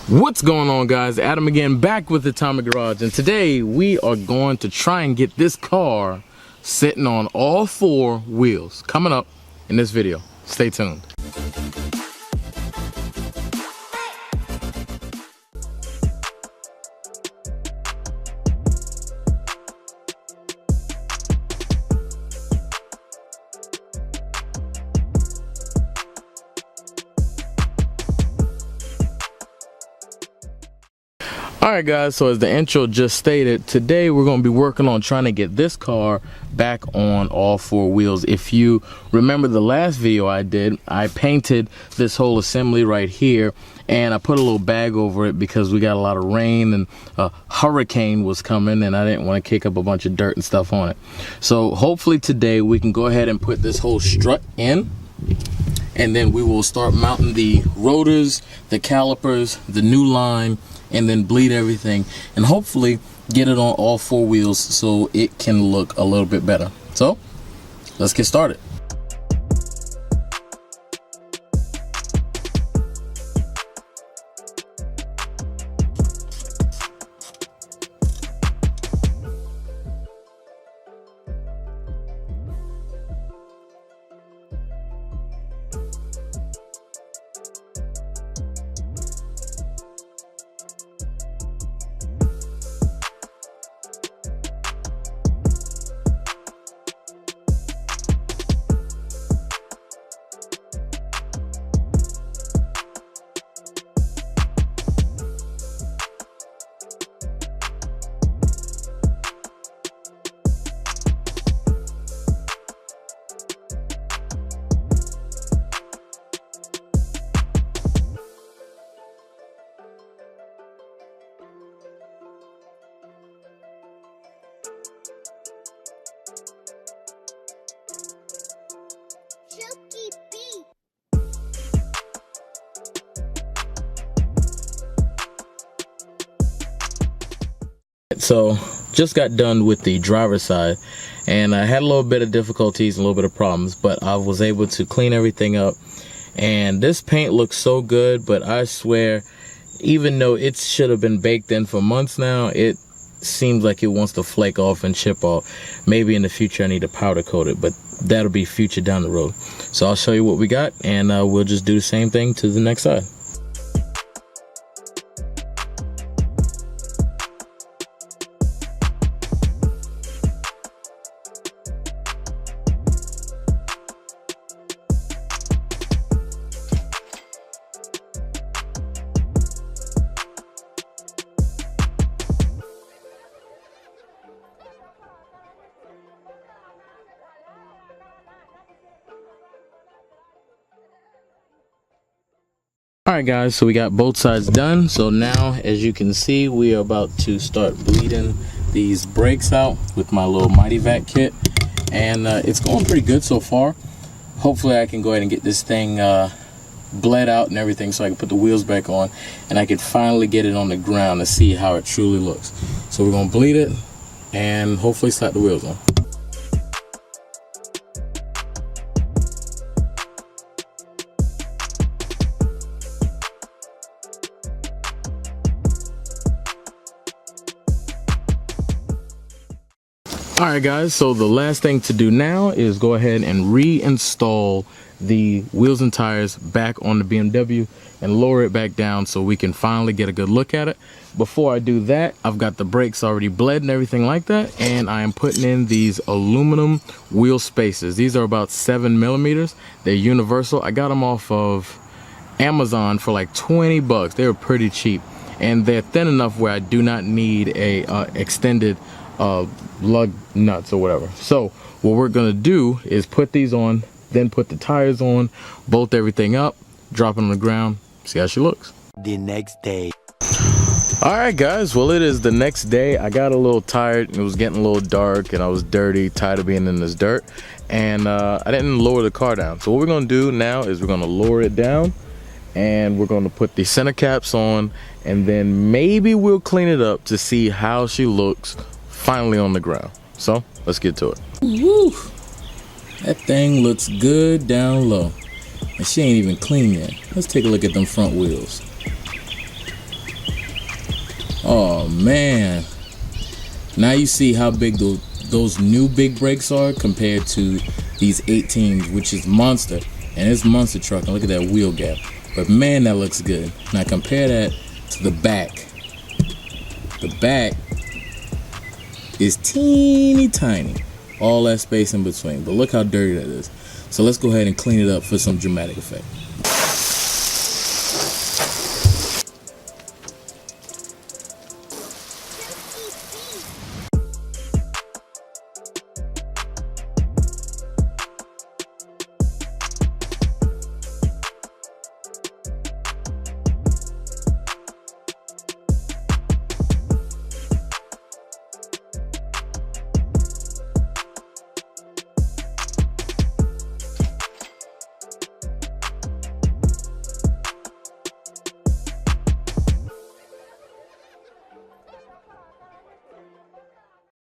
What's going on, guys? Adam again, back with the Atomic Garage, and today we are going to try and get this car sitting on all four wheels. Coming up in this video. Stay tuned. Alright guys, so as the intro just stated, today we're going to be working on trying to get this car back on all four wheels. If you remember the last video I did, I painted this whole assembly right here and I put a little bag over it because we got a lot of rain and a hurricane was coming and I didn't want to kick up a bunch of dirt and stuff on it. So hopefully today we can go ahead and put this whole strut in, and then we will start mounting the rotors, the calipers, the new line, and then bleed everything and hopefully get it on all four wheels so it can look a little bit better. So let's get started. So just got done with the driver's side and I had a little bit of difficulties and a little bit of problems, but I was able to clean everything up and this paint looks so good. But I swear, even though it should have been baked in for months now, it seems like it wants to flake off and chip off. Maybe in the future I need to powder coat it, but that'll be future down the road. So I'll show you what we got and we'll just do the same thing to the next side. Alright guys, so we got both sides done. So now, as you can see, we are about to start bleeding these brakes out with my little Mighty Vac kit. And it's going pretty good so far. Hopefully I can go ahead and get this thing bled out and everything so I can put the wheels back on and I can finally get it on the ground to see how it truly looks. So we're going to bleed it and hopefully slap the wheels on. Alright guys, so the last thing to do now is go ahead and reinstall the wheels and tires back on the BMW and lower it back down so we can finally get a good look at it. Before I do that, I've got the brakes already bled and everything like that, and I am putting in these aluminum wheel spacers. These are about 7mm. They're universal. I got them off of Amazon for like 20 bucks. They were pretty cheap and they're thin enough where I do not need a extended lug nuts or whatever. So what we're gonna do is put these on, then put the tires on, bolt everything up, drop it on the ground, see how she looks. The next day. Alright guys, well it is the next day. I got a little tired, it was getting a little dark and I was dirty, tired of being in this dirt, and I didn't lower the car down. So what we're gonna do now is we're gonna lower it down and we're gonna put the center caps on, and then maybe we'll clean it up to see how she looks finally on the ground. So let's get to it. Woo! That thing looks good down low. And she ain't even clean yet. Let's take a look at them front wheels. Oh man, now you see how big those new big brakes are compared to these 18s, which is monster, and it's monster truck. And look at that wheel gap. But man, that looks good. Now compare that to the back. The back is teeny tiny, all that space in between. But look how dirty that is. So let's go ahead and clean it up for some dramatic effect.